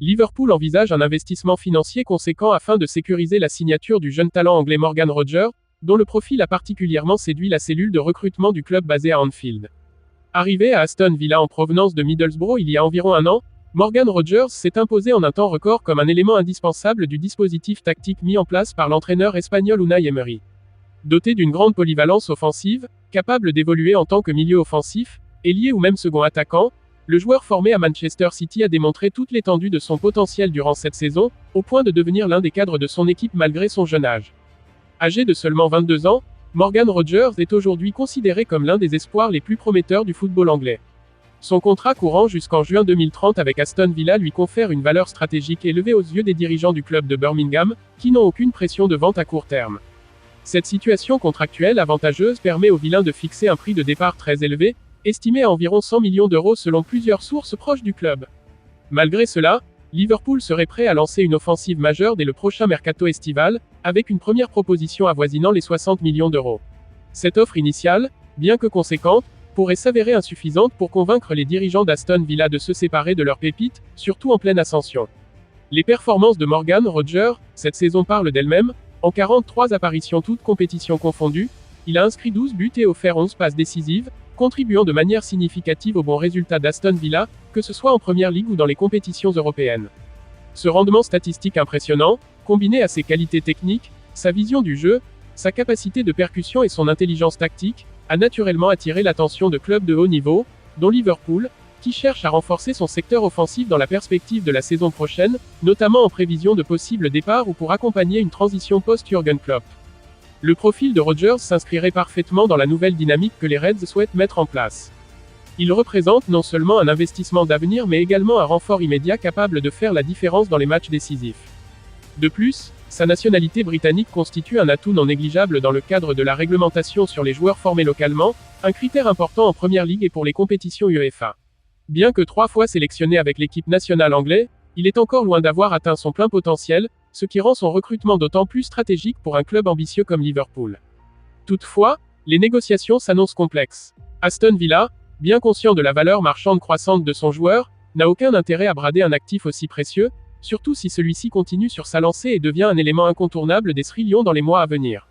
Liverpool envisage un investissement financier conséquent afin de sécuriser la signature du jeune talent anglais Morgan Rogers, dont le profil a particulièrement séduit la cellule de recrutement du club basé à Anfield. Arrivé à Aston Villa en provenance de Middlesbrough il y a environ un an, Morgan Rogers s'est imposé en un temps record comme un élément indispensable du dispositif tactique mis en place par l'entraîneur espagnol Unai Emery. Doté d'une grande polyvalence offensive, capable d'évoluer en tant que milieu offensif, ailier ou même second attaquant, le joueur formé à Manchester City a démontré toute l'étendue de son potentiel durant cette saison, au point de devenir l'un des cadres de son équipe malgré son jeune âge. Âgé de seulement 22 ans, Morgan Rogers est aujourd'hui considéré comme l'un des espoirs les plus prometteurs du football anglais. Son contrat courant jusqu'en juin 2030 avec Aston Villa lui confère une valeur stratégique élevée aux yeux des dirigeants du club de Birmingham, qui n'ont aucune pression de vente à court terme. Cette situation contractuelle avantageuse permet aux vilains de fixer un prix de départ très élevé, estimé à environ 100 millions d'euros selon plusieurs sources proches du club. Malgré cela, Liverpool serait prêt à lancer une offensive majeure dès le prochain mercato estival, avec une première proposition avoisinant les 60 millions d'euros. Cette offre initiale, bien que conséquente, pourrait s'avérer insuffisante pour convaincre les dirigeants d'Aston Villa de se séparer de leur pépite, surtout en pleine ascension. Les performances de Morgan Rogers, cette saison parlent d'elles-mêmes. En 43 apparitions toutes compétitions confondues, il a inscrit 12 buts et offert 11 passes décisives, contribuant de manière significative aux bons résultats d'Aston Villa, que ce soit en Première Ligue ou dans les compétitions européennes. Ce rendement statistique impressionnant, combiné à ses qualités techniques, sa vision du jeu, sa capacité de percussion et son intelligence tactique, a naturellement attiré l'attention de clubs de haut niveau, dont Liverpool, qui cherche à renforcer son secteur offensif dans la perspective de la saison prochaine, notamment en prévision de possibles départs ou pour accompagner une transition post-Jürgen Klopp. Le profil de Rogers s'inscrirait parfaitement dans la nouvelle dynamique que les Reds souhaitent mettre en place. Il représente non seulement un investissement d'avenir mais également un renfort immédiat capable de faire la différence dans les matchs décisifs. De plus, sa nationalité britannique constitue un atout non négligeable dans le cadre de la réglementation sur les joueurs formés localement, un critère important en Première Ligue et pour les compétitions UEFA. Bien que 3 fois sélectionné avec l'équipe nationale anglaise, il est encore loin d'avoir atteint son plein potentiel, ce qui rend son recrutement d'autant plus stratégique pour un club ambitieux comme Liverpool. Toutefois, les négociations s'annoncent complexes. Aston Villa, bien conscient de la valeur marchande croissante de son joueur, n'a aucun intérêt à brader un actif aussi précieux, surtout si celui-ci continue sur sa lancée et devient un élément incontournable des Sri Lions dans les mois à venir.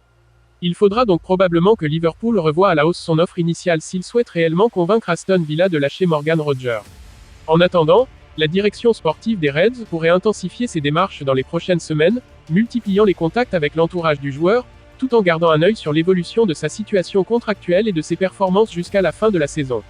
Il faudra donc probablement que Liverpool revoie à la hausse son offre initiale s'il souhaite réellement convaincre Aston Villa de lâcher Morgan Rogers. En attendant, la direction sportive des Reds pourrait intensifier ses démarches dans les prochaines semaines, multipliant les contacts avec l'entourage du joueur, tout en gardant un œil sur l'évolution de sa situation contractuelle et de ses performances jusqu'à la fin de la saison.